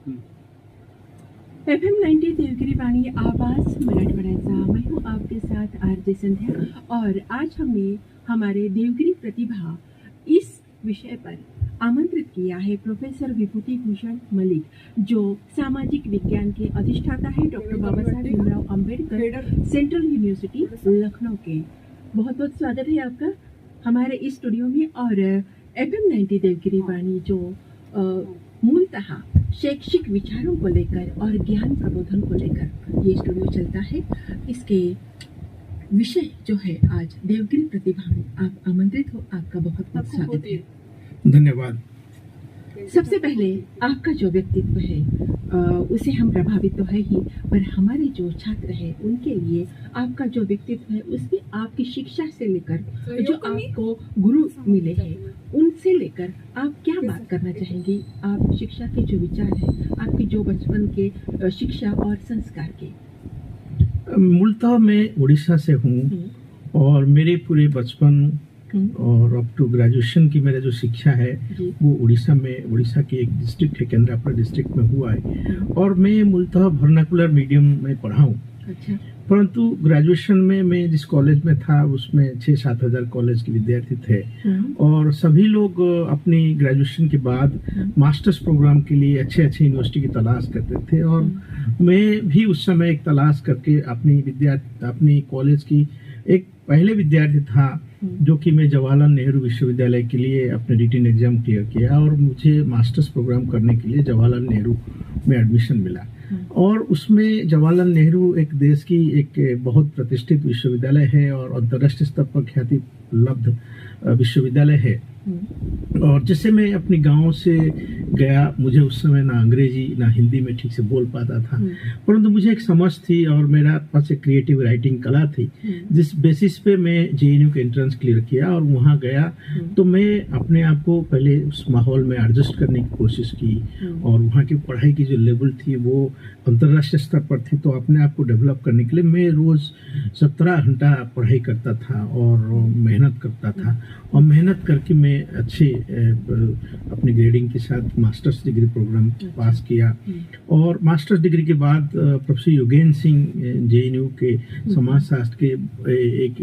FM 90 Devgiri वाणी आवाज मराठवाड्याचा मैं हूँ आपके साथ आरजे संध्या और आज हमने हमारे देवगिरी प्रतिभा इस विषय पर आमंत्रित किया है प्रोफेसर विभूति भूषण मलिक जो सामाजिक विज्ञान के अधिष्ठाता है doctor Baba Saheb Bhimrao Ambedkar central university Lucknow के। बहुत बहुत स्वागत है आपका हमारे इस स्टूडियो में। और FM 90 देवगिरी वाणी जो मूलतः शैक्षिक विचारों को लेकर और ज्ञान प्रबोधन को लेकर ये स्टूडियो चलता है, इसके विषय जो है आज देवगिरी प्रतिभा में आप आमंत्रित हो, आपका बहुत बहुत स्वागत है। धन्यवाद। सबसे पहले आपका जो व्यक्तित्व है उसे हम प्रभावित तो है ही, पर हमारे जो छात्र हैं उनके लिए आपका जो व्यक्तित्व है उसमें आपकी शिक्षा से लेकर जो आपको गुरु मिले हैं उनसे लेकर आप क्या बात करना चाहेंगी। आप शिक्षा के जो विचार हैं आपकी जो बचपन के शिक्षा और संस्कार के। मूलतः मैं उड़ीसा से हूँ और मेरे पूरे बचपन और अप टू ग्रेजुएशन की मेरा जो शिक्षा है वो उड़ीसा की एक डिस्ट्रिक्ट है, केंद्रापड़ा डिस्ट्रिक्ट में हुआ है और मैं मूलतः वर्नाकुलर मीडियम में पढ़ा हूँ। अच्छा। परंतु ग्रेजुएशन में मैं जिस कॉलेज में था उसमें 6-7 हज़ार कॉलेज के विद्यार्थी थे और सभी लोग अपनी ग्रेजुएशन के बाद मास्टर्स प्रोग्राम के लिए अच्छे यूनिवर्सिटी की तलाश करते थे और मैं भी उस समय एक तलाश करके अपनी कॉलेज की एक पहले विद्यार्थी था जो कि मैं जवाहरलाल नेहरू विश्वविद्यालय के लिए अपने रिटन एग्जाम क्लियर किया और मुझे मास्टर्स प्रोग्राम करने के लिए जवाहरलाल नेहरू में एडमिशन मिला। और उसमें जवाहरलाल नेहरू एक देश की एक बहुत प्रतिष्ठित विश्वविद्यालय है और अंतर्राष्ट्रीय स्तर पर ख्याति लब्ध विश्वविद्यालय है। और जैसे मैं अपने गांव से गया, मुझे उस समय ना अंग्रेजी ना हिंदी में ठीक से बोल पाता था, परंतु मुझे एक समझ थी और मेरा पास एक क्रिएटिव राइटिंग कला थी जिस बेसिस पे मैं JNU के एंट्रेंस क्लियर किया और वहाँ गया तो मैं अपने आप को पहले उस माहौल में एडजस्ट करने की कोशिश की और वहाँ की पढ़ाई की जो लेवल थी वो अंतर्राष्ट्रीय स्तर पर थी, तो अपने आप को डेवलप करने के लिए मैं रोज 17 घंटा पढ़ाई करता था और मेहनत करता था और मेहनत करके मैं अच्छे अपनी ग्रेडिंग के साथ मास्टर्स डिग्री प्रोग्राम पास किया। और मास्टर्स डिग्री के बाद प्रोफेसर योगेंद्र सिंह JNU के समाजशास्त्र के एक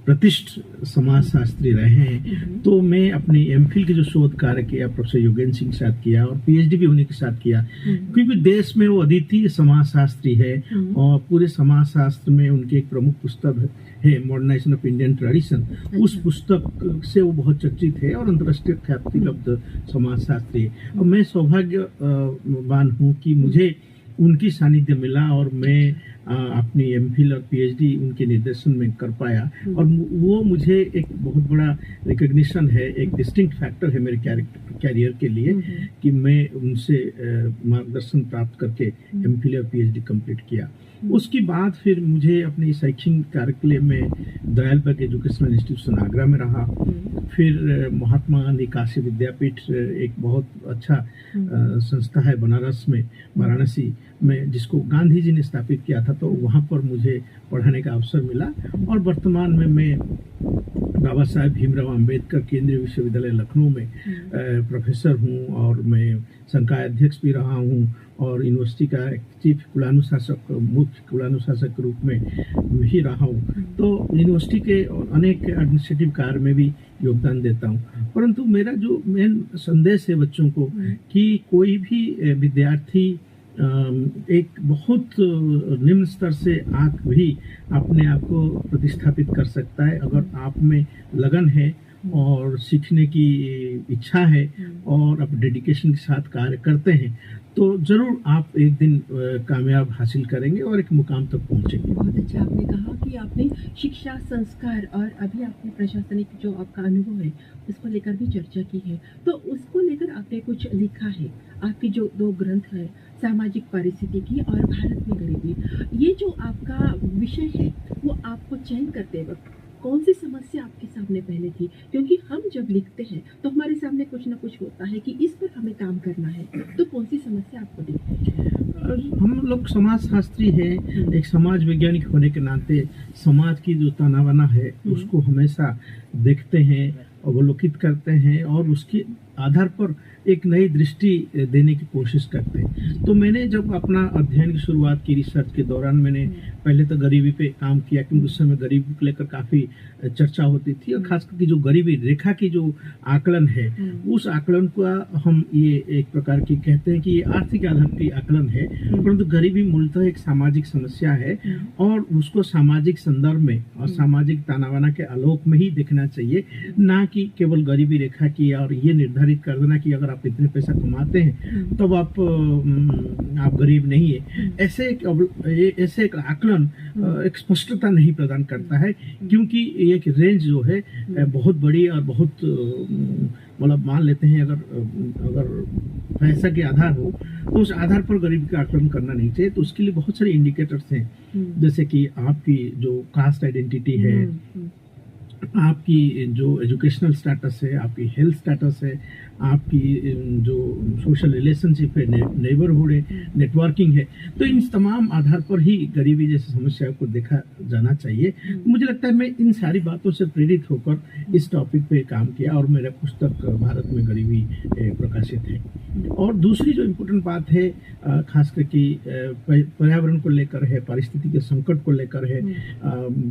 प्रतिष्ठित समाजशास्त्री रहे हैं, तो मैं अपनी MPhil के जो शोध कार्य किया प्रोफेसर योगेंद्र सिंह के साथ किया और PhD भी उन्हीं के साथ किया, क्योंकि देश में वो अद्वितीय समाजशास्त्री है और पूरे समाजशास्त्र में उनकी एक प्रमुख पुस्तक है मॉडर्नाइजेशन ऑफ इंडियन ट्रेडिशन। उस पुस्तक से वो बहुत चर्चित है और अंतर्राष्ट्रीय ख्याति लब्ध समाजशास्त्री है और मैं सौभाग्यवान हूँ कि मुझे उनकी सानिध्य मिला और मैं अपनी MPhil और PhD उनके निर्देशन में कर पाया और वो मुझे एक बहुत बड़ा रिकग्निशन है, एक डिस्टिंक्ट फैक्टर है मेरे कैरियर के लिए कि मैं उनसे मार्गदर्शन प्राप्त करके MPhil और PhD कंप्लीट किया। उसके बाद फिर मुझे अपने शैक्षणिक कार्यक्रम में दयालबाग एजुकेशनल इंस्टीट्यूशन आगरा में रहा, फिर महात्मा गांधी काशी विद्यापीठ एक बहुत अच्छा संस्था है बनारस में, वाराणसी में, जिसको गांधी जी ने स्थापित किया था, तो वहाँ पर मुझे पढ़ाने का अवसर मिला और वर्तमान में मैं बाबा साहेब भीमराव अंबेडकर केंद्रीय विश्वविद्यालय लखनऊ में प्रोफेसर हूँ और मैं संकाय अध्यक्ष भी रहा हूँ और यूनिवर्सिटी का चीफ कुलानुशासक मुख्य कुलानुशासक के रूप में ही रहा हूँ। तो यूनिवर्सिटी के अनेक एडमिनिस्ट्रेटिव कार्य में भी योगदान देता हूँ। परंतु मेरा जो मेन संदेश है बच्चों को कि कोई भी विद्यार्थी एक बहुत निम्न स्तर से आके भी अपने आप को प्रतिस्थापित कर सकता है अगर आप में लगन है और सीखने की इच्छा है और आप डेडिकेशन के साथ कार्य करते हैं तो जरूर आप एक दिन कामयाब हासिल करेंगे और एक मुकाम तक पहुंचेंगे। बहुत अच्छा आपने कहा कि आपने शिक्षा संस्कार और अभी आपने प्रशासनिक जो आपका अनुभव है उसको लेकर भी चर्चा की है, तो उसको लेकर आपने कुछ लिखा है। आपके जो 2 ग्रंथ है सामाजिक पारिस्थितिकी और भारत में गरीबी, ये जो आपका विषय है वो आपको चयन करते वक्त कौन सी समस्या आपके सामने पहले थी? क्योंकि हम जब लिखते हैं तो हमारे सामने कुछ ना कुछ होता है कि इस पर हमें काम करना है, तो कौन सी समस्या आपको दिखती है? हम लोग समाजशास्त्री हैं, एक समाज वैज्ञानिक होने के नाते समाज की जो तानाबाना है उसको हमेशा देखते हैं, अवलोकित करते हैं और उसके आधार पर एक नई दृष्टि देने की कोशिश करते हैं। तो मैंने जब अपना अध्ययन की शुरुआत की रिसर्च के दौरान, मैंने पहले तो गरीबी पे काम किया, क्योंकि उस समय गरीबी को लेकर काफ़ी चर्चा होती थी, और खास करके जो गरीबी रेखा की जो आकलन है, उस आकलन का हम ये एक प्रकार की कहते हैं कि ये आर्थिक आधार की आकलन है, परंतु गरीबी मूलतः एक सामाजिक समस्या है और उसको सामाजिक संदर्भ में और सामाजिक तानावाना के आलोक में ही देखना चाहिए, ना कि केवल गरीबी रेखा की और ये निर्धारित कर देना कि अगर आप इतने पैसा कमाते हैं तब आप गरीब नहीं है। ऐसे एक आकलन एक स्पष्टता नहीं प्रदान करता है, क्योंकि एक रेंज जो है बहुत बड़ी और बहुत मतलब मान लेते हैं अगर पैसा के आधार हो तो उस आधार पर गरीबी का आकलन करना नहीं चाहिए। तो उसके लिए बहुत सारे इंडिकेटर्स हैं, जैसे कि आपकी जो कास्ट आइडेंटिटी है, आपकी जो एजुकेशनल स्टेटस है, आपकी हेल्थ स्टेटस है, आपकी जो सोशल रिलेशनशिप है, नेबरहुड है, नेटवर्किंग है, तो इन तमाम आधार पर ही गरीबी जैसी समस्याओं को देखा जाना चाहिए। मुझे लगता है मैं इन सारी बातों से प्रेरित होकर इस टॉपिक पे काम किया और मेरा पुस्तक भारत में गरीबी प्रकाशित है। और दूसरी जो इम्पोर्टेंट बात है खास करके पर्यावरण को लेकर है, पारिस्थितिक संकट को लेकर है।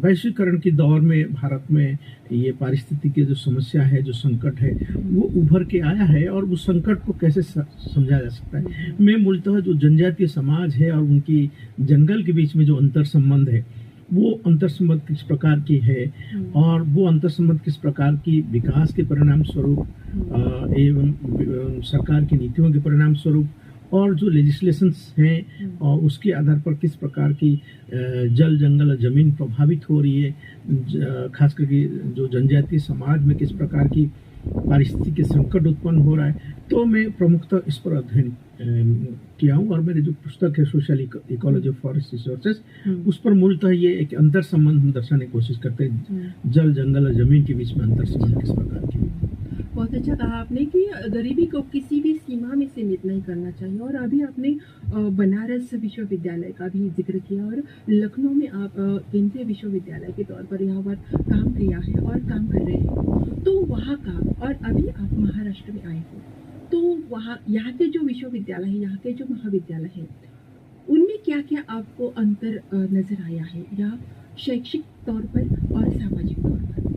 वैश्वीकरण के दौर में भारत में ये पारिस्थितिक जो समस्या है, जो संकट है, वो उभर के आया है और उस संकट को कैसे समझा जा सकता है। मैं मूलतः जो जनजातीय समाज है और उनकी जंगल के बीच में जो अंतर संबंध है, वो अंतर संबंध किस प्रकार की है और वो अंतर संबंध किस प्रकार की विकास के परिणाम स्वरूप एवं सरकार की नीतियों के परिणाम स्वरूप और जो लेजिस्लेशंस हैं और उसके आधार पर किस प्रकार की जल, जंगल और जमीन प्रभावित हो रही है, खास करके जो जनजातीय समाज में किस प्रकार की पारिस्थितिक संकट उत्पन्न हो रहा है। तो मैं प्रमुखतः इस पर अध्ययन किया हूँ और मेरी जो पुस्तक है social ecology of forest resources, उस पर मूलतः ये एक अंतर संबंध हम दर्शाने की कोशिश करते हैं, जल, जंगल और जमीन के बीच में अंतर संबंध किस प्रकार की। बहुत अच्छा कहा आपने कि गरीबी को किसी भी सीमा में सीमित नहीं करना चाहिए। और अभी आपने बनारस विश्वविद्यालय का भी जिक्र किया और लखनऊ में आप केंद्रीय विश्वविद्यालय के तौर पर यहाँ पर काम किया है और काम कर रहे हैं। तो वहाँ का, और अभी आप महाराष्ट्र में आए हो, तो वहाँ यहाँ के जो विश्वविद्यालय है, यहाँ के जो महाविद्यालय है, उनमें क्या क्या आपको अंतर नजर आया है, या शैक्षिक तौर पर और सामाजिक तौर पर?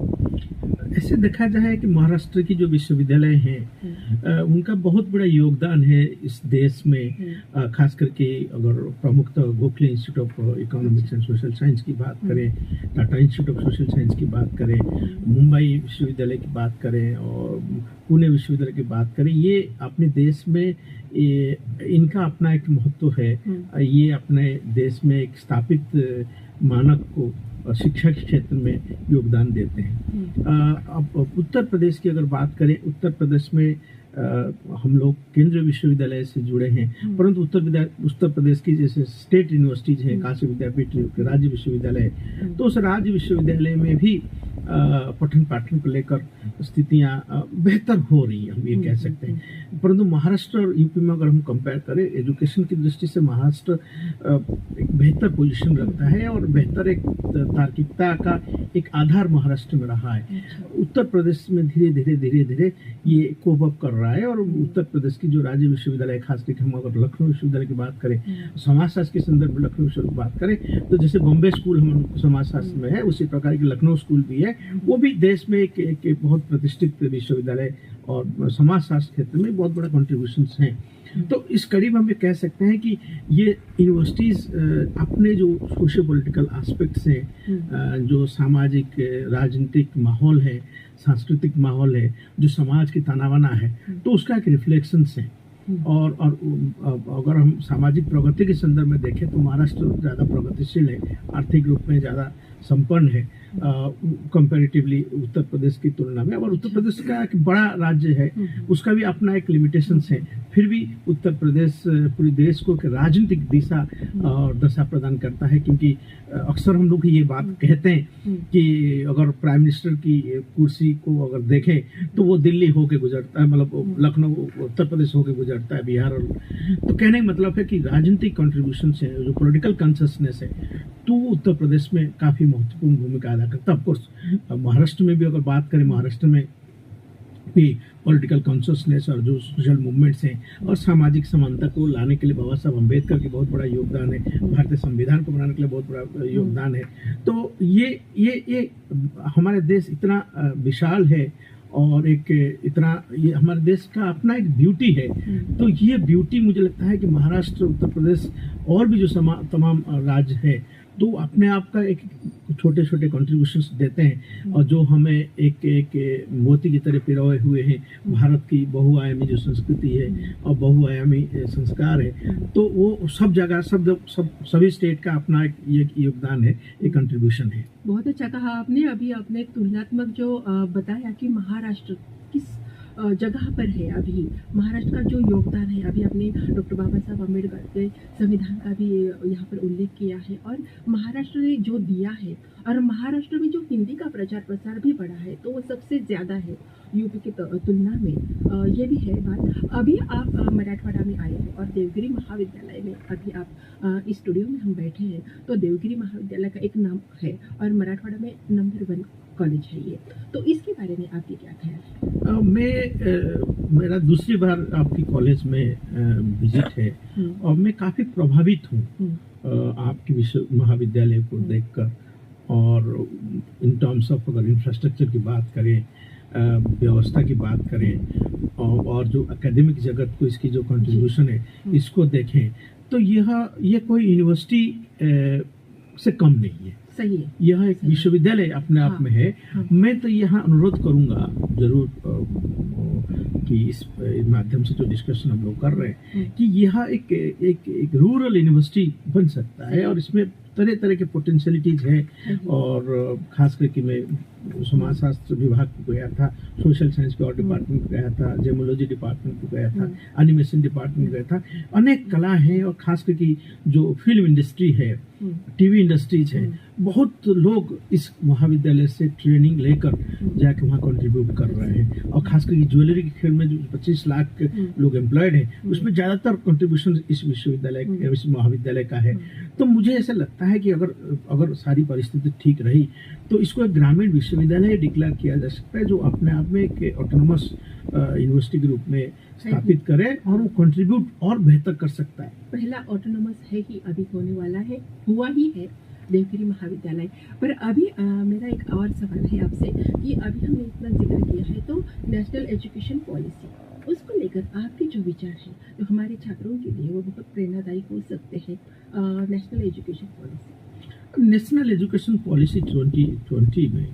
ऐसे देखा जाए कि महाराष्ट्र की जो विश्वविद्यालय हैं उनका बहुत बड़ा योगदान है इस देश में। खास करके अगर प्रमुखतः Gokhale institute of economics and social science की बात करें, Tata institute of social science की बात करें, मुंबई विश्वविद्यालय की बात करें और पुणे विश्वविद्यालय की बात करें, ये अपने देश में इनका अपना एक महत्व है। ये अपने देश में एक स्थापित मानक को शिक्षा के क्षेत्र में योगदान देते हैं। अब उत्तर प्रदेश की अगर बात करें, उत्तर प्रदेश में हम लोग केंद्रीय विश्वविद्यालय से जुड़े हैं, परंतु उत्तर प्रदेश की जैसे स्टेट यूनिवर्सिटीज है, काशी विद्यापीठ, राज्य विश्वविद्यालय, तो उस राज्य विश्वविद्यालय में भी पठन पाठन को लेकर स्थितियां बेहतर हो रही हैं, हम ये कह सकते हैं। परंतु महाराष्ट्र और यूपी में अगर हम कंपेयर करें एजुकेशन की दृष्टि से, महाराष्ट्र एक बेहतर पोजीशन रखता है और बेहतर एक तार्किकता का एक आधार महाराष्ट्र में रहा है। उत्तर प्रदेश में धीरे धीरे ये कोप अप कर रहा है और उत्तर प्रदेश की जो राज्य विश्वविद्यालय, खास करके हम अगर लखनऊ विश्वविद्यालय की बात करें, समाजशास्त्र के संदर्भ में लखनऊ विश्वविद्यालय की बात करें, तो जैसे बॉम्बे स्कूल हम समाजशास्त्र में है, उसी प्रकार की लखनऊ स्कूल भी है। वो भी देश में एक बहुत प्रतिष्ठित विश्वविद्यालय और समाजशास्त्र क्षेत्र में बहुत बड़ा कॉन्ट्रीब्यूशंस हैं। तो इस कड़ी में हम ये कह सकते हैं कि ये यूनिवर्सिटीज अपने जो सोशियो पॉलिटिकल एस्पेक्ट्स हैं, जो सामाजिक राजनीतिक माहौल है, सांस्कृतिक माहौल है, जो समाज की तानावाना है, तो उसका एक रिफ्लेक्शंस है। और अगर हम सामाजिक प्रगति के संदर्भ में देखें तो महाराष्ट्र ज़्यादा प्रगतिशील है, आर्थिक रूप में ज़्यादा संपन्न है कंपैरेटिवली उत्तर प्रदेश की तुलना में। और उत्तर प्रदेश का एक बड़ा राज्य है, उसका भी अपना एक लिमिटेशंस है, फिर भी उत्तर प्रदेश पूरे देश को एक राजनीतिक दिशा और दशा प्रदान करता है। क्योंकि अक्सर हम लोग ये बात कहते हैं कि अगर प्राइम मिनिस्टर की कुर्सी को अगर देखें तो वो दिल्ली होके गुजरता है, मतलब लखनऊ उत्तर प्रदेश होके गुजरता है, बिहार। और तो कहने का मतलब है कि राजनीतिक कॉन्ट्रीब्यूशन है, जो पॉलिटिकल कॉन्शियसनेस है, तो उत्तर प्रदेश में काफी महत्वपूर्ण भूमिका अदा करता है। ऑफकोर्स महाराष्ट्र में भी अगर बात करें, महाराष्ट्र में भी पॉलिटिकल कॉन्शियसनेस और जो सोशल मूवमेंट्स हैं और सामाजिक समानता को लाने के लिए बाबा साहब अम्बेडकर की बहुत बड़ा योगदान है, भारतीय संविधान को बनाने के लिए बहुत बड़ा योगदान है। तो ये हमारे देश इतना विशाल है और एक इतना ये हमारे देश का अपना एक ब्यूटी है। तो ये ब्यूटी मुझे लगता है कि महाराष्ट्र, उत्तर प्रदेश और भी जो तमाम राज्य है तो अपने आप का एक छोटे छोटे कॉन्ट्रीब्यूशंस देते हैं और जो हमें एक मोती की तरह पिरोए हुए हैं भारत की बहुआयामी जो संस्कृति है और बहुआयामी संस्कार है। तो वो सब जगह सभी स्टेट का अपना एक योगदान है, एक कंट्रीब्यूशन है। बहुत अच्छा कहा आपने। अभी आपने एक तुलनात्मक जो बताया कि महाराष्ट्र किस जगह पर है, अभी महाराष्ट्र का जो योगदान है, अभी आपने डॉक्टर बाबा साहब अम्बेडकर के संविधान का भी यहाँ पर उल्लेख किया है और महाराष्ट्र ने जो दिया है और महाराष्ट्र में जो हिंदी का प्रचार प्रसार भी बढ़ा है तो वो सबसे ज़्यादा है यूपी की तुलना में। ये भी है बात। अभी आप मराठवाड़ा में आए हैं और देवगिरी महाविद्यालय में अभी आप इस स्टूडियो में हम बैठे हैं तो देवगिरी महाविद्यालय का एक नाम है और मराठवाड़ा में नंबर 1 कॉलेज है ये। तो इसके बारे में आपके क्या ख्याल है? मेरा दूसरी बार आपकी कॉलेज में विजिट है और मैं काफ़ी प्रभावित हूँ आपकी महाविद्यालय को देखकर। और इन टर्म्स ऑफ अगर इंफ्रास्ट्रक्चर की बात करें, व्यवस्था की बात करें और जो एकेडमिक जगत को इसकी जो कंट्रीब्यूशन है इसको देखें तो ये कोई यूनिवर्सिटी से कम नहीं है। सही है। यह एक विश्वविद्यालय अपने आप में है। मैं तो यहाँ अनुरोध करूंगा जरूर कि इस माध्यम से जो डिस्कशन हम लोग कर रहे हैं कि यह एक रूरल यूनिवर्सिटी बन सकता है और इसमें तरह तरह के पोटेंशियलिटीज है। और खास करके मैं समाजशास्त्र विभाग को गया था, सोशल साइंस के और डिपार्टमेंट को गया था, जेमोलॉजी डिपार्टमेंट को गया था, एनिमेशन डिपार्टमेंट गया था। अनेक कला है और खास करके जो फिल्म इंडस्ट्री है, टीवी इंडस्ट्रीज है, बहुत लोग इस महाविद्यालय से ट्रेनिंग लेकर जाके वहाँ कंट्रीब्यूट कर रहे हैं। और खास करके ज्वेलरी के खेल में जो 25 लाख लोग एम्प्लॉयड हैं उसमें ज़्यादातर कंट्रीब्यूशन इस विश्वविद्यालय इस महाविद्यालय का है। तो मुझे ऐसा लगता है कि अगर सारी परिस्थिति ठीक रही तो इसको एक ग्रामीण विश्वविद्यालय डिक्लेयर किया जा सकता है जो अपने आप में एक ऑटोनोमस यूनिवर्सिटी के रूप में स्थापित करे और वो कंट्रीब्यूट और बेहतर कर सकता है। पहला ऑटोनोमस है ही अभी होने वाला है, हुआ ही है देवगिरी महाविद्यालय। पर अभी मेरा एक और सवाल है आपसे कि अभी हमने इतना जिक्र किया है तो नेशनल एजुकेशन पॉलिसी उसको लेकर आपके जो विचार हैं जो हमारे छात्रों के लिए वो बहुत प्रेरणादायी हो सकते हैं। नेशनल एजुकेशन पॉलिसी 2020 में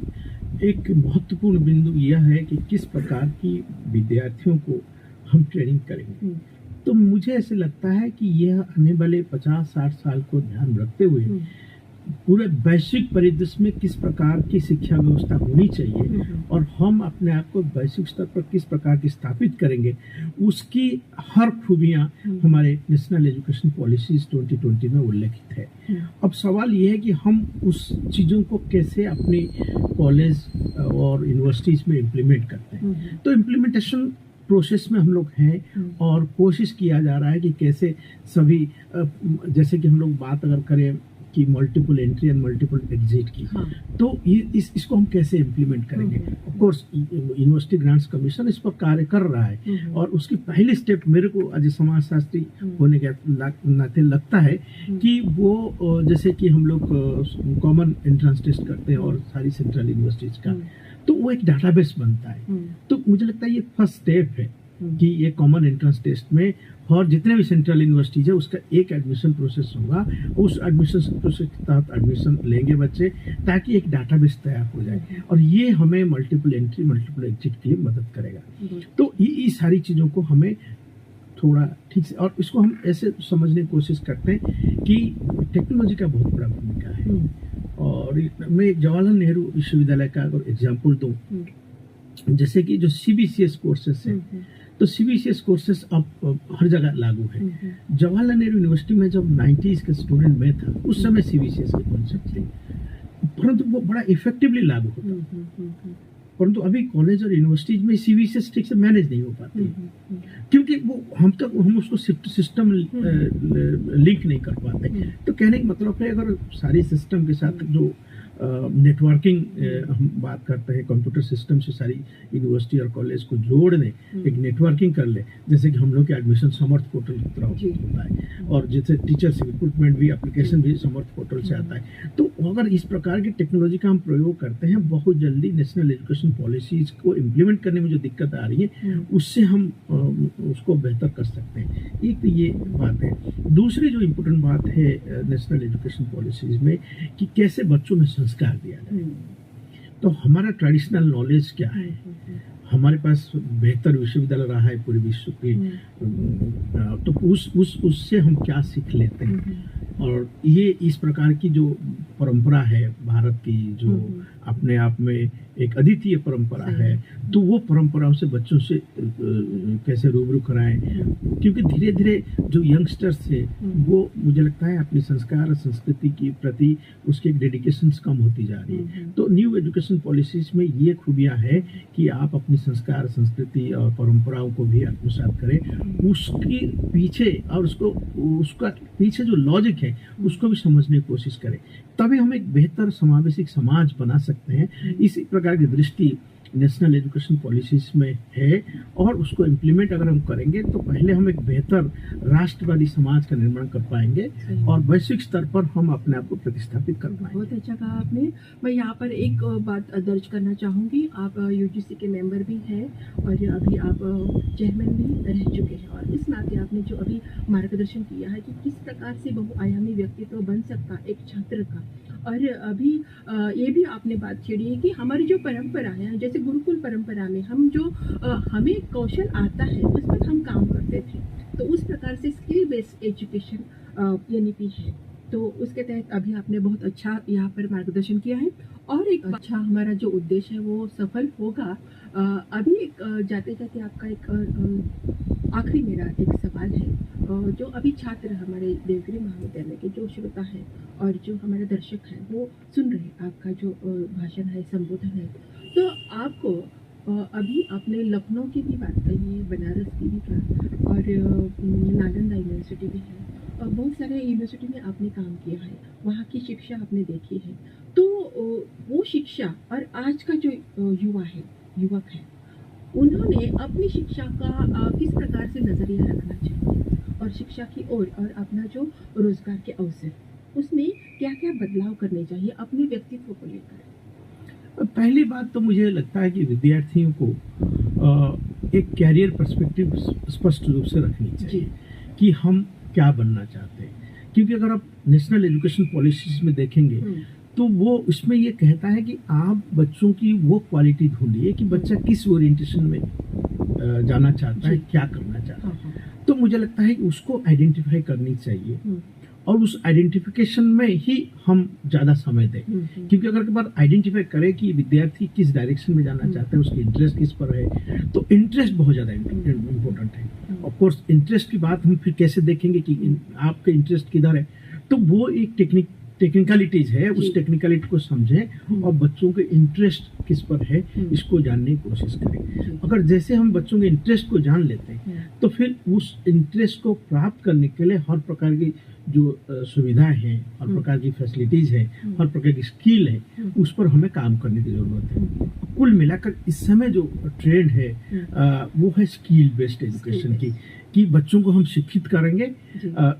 एक महत्वपूर्ण बिंदु यह है कि किस प्रकार की विद्यार्थियों को हम ट्रेनिंग करेंगे। तो मुझे ऐसे लगता है कि यह आने वाले 50-60 साल को ध्यान रखते हुए पूरे वैश्विक परिदृश्य में किस प्रकार की शिक्षा व्यवस्था होनी चाहिए और हम अपने आप को वैश्विक स्तर पर किस प्रकार की स्थापित करेंगे, उसकी हर खूबियां हमारे नेशनल एजुकेशन पॉलिसीज 2020 में उल्लेखित है। अब सवाल ये है कि हम उस चीज़ों को कैसे अपनी कॉलेज और यूनिवर्सिटीज़ में इम्प्लीमेंट करते हैं। तो इम्प्लीमेंटेशन प्रोसेस में हम लोग हैं और कोशिश किया जा रहा है कि कैसे सभी जैसे कि हम लोग बात अगर करें कि multiple entry and multiple exit की, तो इसको हम कैसे इम्प्लीमेंट करेंगे। Of course university grants commission इस पर कार्य कर रहा है और उसकी पहली स्टेप मेरे को आज समाजशास्त्री होने के नाते लगता है कि वो जैसे कि हम लोग कॉमन एंट्रेंस टेस्ट करते हैं और सारी सेंट्रल यूनिवर्सिटीज का, तो वो एक डाटाबेस बनता है। तो मुझे लगता है ये फर्स्ट स्टेप है कि ये कॉमन एंट्रेंस टेस्ट में और जितने भी सेंट्रल यूनिवर्सिटीज है उसका एक एडमिशन प्रोसेस होगा। उस एडमिशन प्रोसेस के तहत एडमिशन लेंगे बच्चे ताकि एक डाटाबेस तैयार हो जाए और ये हमें मल्टीपल एंट्री मल्टीपल एग्जिट के लिए मदद करेगा। तो ये सारी चीज़ों को हमें थोड़ा ठीक से, और इसको हम ऐसे समझने की कोशिश करते हैं कि टेक्नोलॉजी का बहुत बड़ा भूमिका है। और मैं जवाहरलाल नेहरू विश्वविद्यालय का अगर एग्जाम्पल दूँ, जैसे कि जो CBCS कोर्सेस है, तो CBCS कोर्सेस अब हर जगह लागू है। जवाहरलाल नेहरू यूनिवर्सिटी में जब 90s का स्टूडेंट में था उस समय CBCS के कॉन्सेप्ट थे, परंतु वो बड़ा इफेक्टिवली लागू होता। परंतु अभी कॉलेज और यूनिवर्सिटीज में CBCS ठीक से मैनेज नहीं हो पाते क्योंकि वो हम उसको सिस्टम लिंक नहीं कर पाते। तो कहने का मतलब है अगर सारी सिस्टम के साथ जो नेटवर्किंग हम बात करते हैं, कंप्यूटर सिस्टम से सारी यूनिवर्सिटी और कॉलेज को जोड़ने, एक नेटवर्किंग कर ले, जैसे कि हम लोग के एडमिशन समर्थ पोर्टल की तरह होता है, और जैसे टीचर्स रिक्रूटमेंट भी एप्लीकेशन भी समर्थ पोर्टल से आता है। तो अगर इस प्रकार की टेक्नोलॉजी का हम प्रयोग करते हैं, बहुत जल्दी नेशनल एजुकेशन पॉलिसीज को इम्प्लीमेंट करने में जो दिक्कत आ रही है उससे हम उसको बेहतर कर सकते हैं। एक तो ये बात है। दूसरी जो इम्पोर्टेंट बात है नेशनल एजुकेशन पॉलिसीज में कि कैसे बच्चों में संस्कार दिया जाए। तो हमारा ट्रेडिशनल नॉलेज क्या है, हमारे पास बेहतर विश्वविद्यालय रहा है पूरे विश्व के, तो उससे हम क्या सीख लेते हैं। और ये इस प्रकार की जो परंपरा है भारत की, जो अपने आप में एक अद्वितीय परंपरा है, तो वो परंपराओं से बच्चों से कैसे रूबरू कराएं, क्योंकि धीरे धीरे जो यंगस्टर्स थे वो मुझे लगता है अपनी संस्कार और संस्कृति के प्रति उसकी डेडिकेशन कम होती जा रही है। तो न्यू एजुकेशन पॉलिसीज में ये खूबियां है कि आप अपनी संस्कार, संस्कृति और परंपराओं को भी आत्मसात करें, उसके पीछे और उसका पीछे जो लॉजिक है उसको भी समझने की कोशिश करें, तभी हम एक बेहतर समावेशी समाज बना सकते हैं। इसी प्रकार की दृष्टि नेशनल एजुकेशन पॉलिसीज में है, और उसको इम्प्लीमेंट अगर हम करेंगे तो पहले हम एक बेहतर राष्ट्रवादी समाज का निर्माण कर पाएंगे और वैश्विक स्तर पर हम अपने आप को प्रतिस्थापित कर पाएंगे। बहुत अच्छा कहा आपने। मैं यहाँ पर एक बात दर्ज करना चाहूँगी। आप यूजीसी के मेंबर भी हैं और अभी आप चेयरमैन भी रह चुके हैं, और इस नाते आपने जो अभी मार्गदर्शन किया है कि किस प्रकार से बहुआयामी व्यक्तित्व बन सकता है एक छात्र का। और अभी ये भी आपने बात छेड़ी है कि हमारी जो परंपरा है, जैसे गुरुकुल परंपरा में हम जो हमें कौशल आता है उस पर हम काम करते थे, तो उस प्रकार से स्किल बेस्ड एजुकेशन एनईपी है, तो उसके तहत अभी आपने बहुत अच्छा यहाँ पर मार्गदर्शन किया है। और एक अच्छा हमारा जो उद्देश्य है वो सफल होगा। अभी एक जाते जाते आपका एक आखिरी मेरा एक सवाल है, जो अभी छात्र हमारे देवगिरी महाविद्यालय के जो श्रोता हैं और जो हमारे दर्शक हैं वो सुन रहे हैं आपका जो भाषण है, संबोधन है, तो आपको अभी आपने लखनऊ की भी बात कही, बनारस की भी बात, और नालंदा यूनिवर्सिटी भी है, और बहुत सारे यूनिवर्सिटी में आपने काम किया है, वहाँ की शिक्षा आपने देखी है। तो वो शिक्षा और आज का जो युवक है, उन्होंने अपनी शिक्षा का किस प्रकार से नजरिया रखना चाहिए, और शिक्षा की ओर और अपना जो रोजगार के अवसर, उसमें क्या क्या बदलाव करने चाहिए अपने व्यक्तित्व को लेकर। पहली बात तो मुझे लगता है कि विद्यार्थियों को एक कैरियर पर्सपेक्टिव स्पष्ट रूप से रखनी चाहिए कि हम क्या बनना चाहते हैं, क्योंकि अगर आप नेशनल एजुकेशन पॉलिसीज में देखेंगे तो वो उसमें ये कहता है कि आप बच्चों की वो क्वालिटी ढूंढिए कि बच्चा किस ओरिएंटेशन में जाना चाहता है, क्या करना चाहता है। तो मुझे लगता है कि उसको आइडेंटिफाई करनी चाहिए, और उस आइडेंटिफिकेशन में ही हम ज़्यादा समय दें, क्योंकि अगर एक बार आइडेंटिफाई करें कि विद्यार्थी किस डायरेक्शन में जाना चाहता है, उसकी इंटरेस्ट किस पर है, तो इंटरेस्ट बहुत ज़्यादा इम्पोर्टेंट है। ऑफ कोर्स इंटरेस्ट की बात हम फिर कैसे देखेंगे कि आपका इंटरेस्ट किधर है, तो वो एक टेक्निकलिटीज है, उस टेक्निकलिटी को समझें और बच्चों के इंटरेस्ट किस पर है इसको जानने की कोशिश करें। अगर जैसे हम बच्चों के इंटरेस्ट को जान लेते हैं तो फिर उस इंटरेस्ट को प्राप्त करने के लिए हर प्रकार की जो सुविधाएं हैं, हर प्रकार की फैसिलिटीज है, हर प्रकार की स्किल है, उस पर हमें काम करने की जरूरत है। कुल मिलाकर इस समय जो ट्रेंड है वो है स्किल बेस्ड एजुकेशन की, कि बच्चों को हम शिक्षित करेंगे,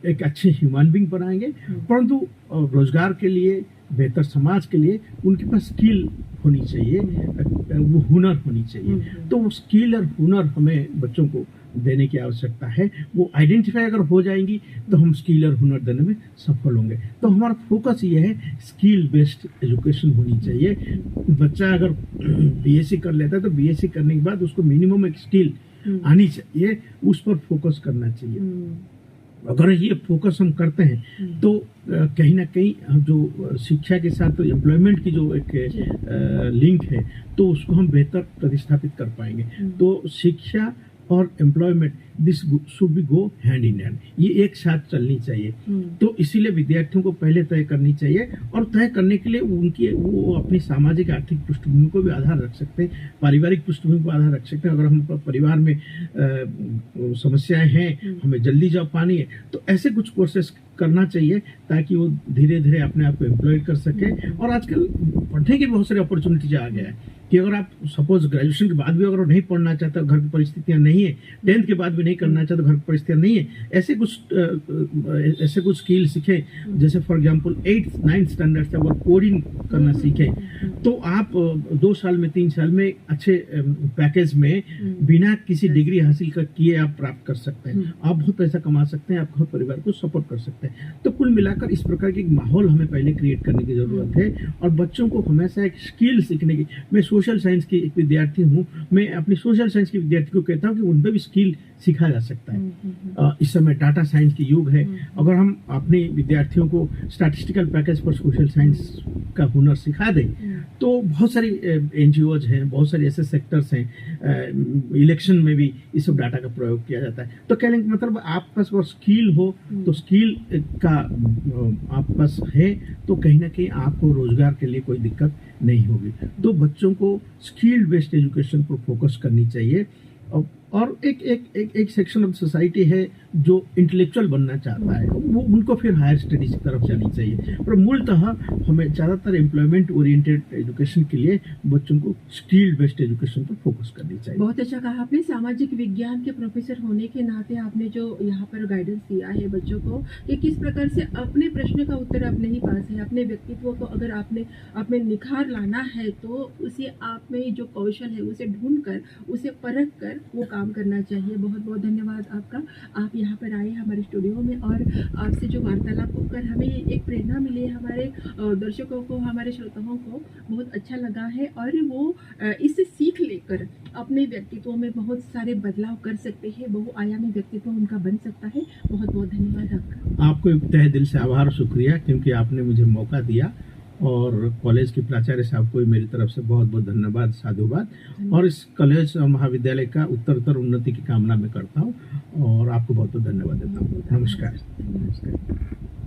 एक अच्छे ह्यूमन बीइंग बनाएंगे, परंतु रोजगार के लिए, बेहतर समाज के लिए उनके पास स्किल होनी चाहिए, वो हुनर होनी चाहिए। तो वो स्किल और हुनर हमें बच्चों को देने की आवश्यकता है। वो आइडेंटिफाई अगर हो जाएंगी तो हम स्किल और हुनर देने में सफल होंगे। तो हमारा फोकस ये है स्किल बेस्ड एजुकेशन होनी चाहिए। बच्चा अगर बीएससी कर लेता है तो बीएससी करने के बाद उसको मिनिमम एक स्किल आनी चाहिए, उस पर फोकस करना चाहिए। अगर ये फोकस हम करते हैं तो कहीं ना कहीं जो शिक्षा के साथ तो एम्प्लॉयमेंट की जो एक लिंक है तो उसको हम बेहतर प्रतिस्थापित कर पाएंगे। तो शिक्षा और employment, this should be go hand in hand, ये एक साथ चलनी चाहिए। तो इसीलिए विद्यार्थियों को पहले तय करनी चाहिए, और तय करने के लिए उनकी वो अपनी सामाजिक आर्थिक पृष्ठभूमि को भी आधार रख सकते हैं, पारिवारिक पृष्ठभूमि को आधार रख सकते हैं। अगर हम परिवार में समस्याएं हैं, हमें जल्दी जॉब पानी है, तो ऐसे कुछ कोर्सेस करना चाहिए ताकि वो धीरे धीरे अपने आप को एम्प्लॉय कर सके। और आजकल पढ़ने की बहुत सारी अपॉर्चुनिटीज आ गया है कि अगर आप सपोज ग्रेजुएशन के बाद भी अगर नहीं पढ़ना चाहते, घर की परिस्थितियां नहीं है, 10th के बाद भी नहीं करना चाहते, घर की परिस्थितियां नहीं है, ऐसे कुछ स्किल सीखे, जैसे for example 8th 9th standard से अगर कोडिंग करना सीखे, तो आप 2 साल में 3 साल में अच्छे पैकेज में बिना किसी डिग्री हासिल किए आप प्राप्त कर सकते हैं। आप बहुत पैसा कमा सकते हैं, आप घर परिवार को सपोर्ट कर सकते हैं। तो कुल मिलाकर इस प्रकार की माहौल हमें पहले क्रिएट करने की जरूरत है, और बच्चों को हमेशा एक स्किल सीखने की, मैं सोशल साइंस की एक विद्यार्थी हूँ, मैं अपनी सोशल साइंस की विद्यार्थी को कहता हूँ कि उन पर भी स्किल सिखा जा सकता है। इस समय डाटा साइंस की युग है, अगर हम अपने विद्यार्थियों को स्टैटिस्टिकल पैकेज पर सोशल साइंस का हुनर सिखा दें, तो बहुत सारी एनजीओज हैं, बहुत सारे ऐसे सेक्टर्स हैं, इलेक्शन में भी इस सब डाटा का प्रयोग किया जाता है। तो कहने का मतलब आपके पास अगर स्किल हो, तो स्किल का आपके पास है, तो कहीं ना कहीं आपको रोजगार के लिए कोई दिक्कत नहीं होगी। तो बच्चों को स्किल बेस्ड एजुकेशन पर फोकस करनी चाहिए। और एक सेक्शन ऑफ सोसाइटी है जो इंटेलेक्चुअल बनना चाहता है, वो उनको फिर हायर स्टडीज की तरफ जानी चाहिए। पर मूलतः हमें ज़्यादातर एम्प्लॉयमेंट ओरिएंटेड एजुकेशन के लिए बच्चों को स्किल बेस्ड एजुकेशन पर फोकस करनी चाहिए। बहुत अच्छा कहा आपने। सामाजिक विज्ञान के प्रोफेसर होने के नाते आपने जो यहाँ पर गाइडेंस दिया है बच्चों को कि किस प्रकार से अपने प्रश्न का उत्तर अपने ही पास है, अपने व्यक्तित्व को अगर आपने अपने निखार लाना है, तो उसे आप में जो कौशल है उसे ढूंढ कर, उसे परख कर वो काम करना चाहिए। बहुत बहुत धन्यवाद आपका, आप यहाँ पर आए हमारे स्टूडियो में, और आपसे जो वार्तालाप होकर हमें एक प्रेरणा मिली, हमारे दर्शकों को, हमारे श्रोताओं को बहुत अच्छा लगा है, और वो इससे सीख लेकर अपने व्यक्तित्व में बहुत सारे बदलाव कर सकते हैं, बहुआयामी व्यक्तित्व उनका बन सकता है। बहुत बहुत धन्यवाद आपका। आपको तहे दिल से आभार, शुक्रिया, क्योंकि आपने मुझे मौका दिया, और कॉलेज के प्राचार्य साहब को मेरी तरफ से बहुत बहुत धन्यवाद, साधुवाद, और इस कॉलेज और महाविद्यालय का उत्तरोत्तर उन्नति की कामना मैं करता हूँ, और आपको बहुत बहुत धन्यवाद देता हूँ। नमस्कार।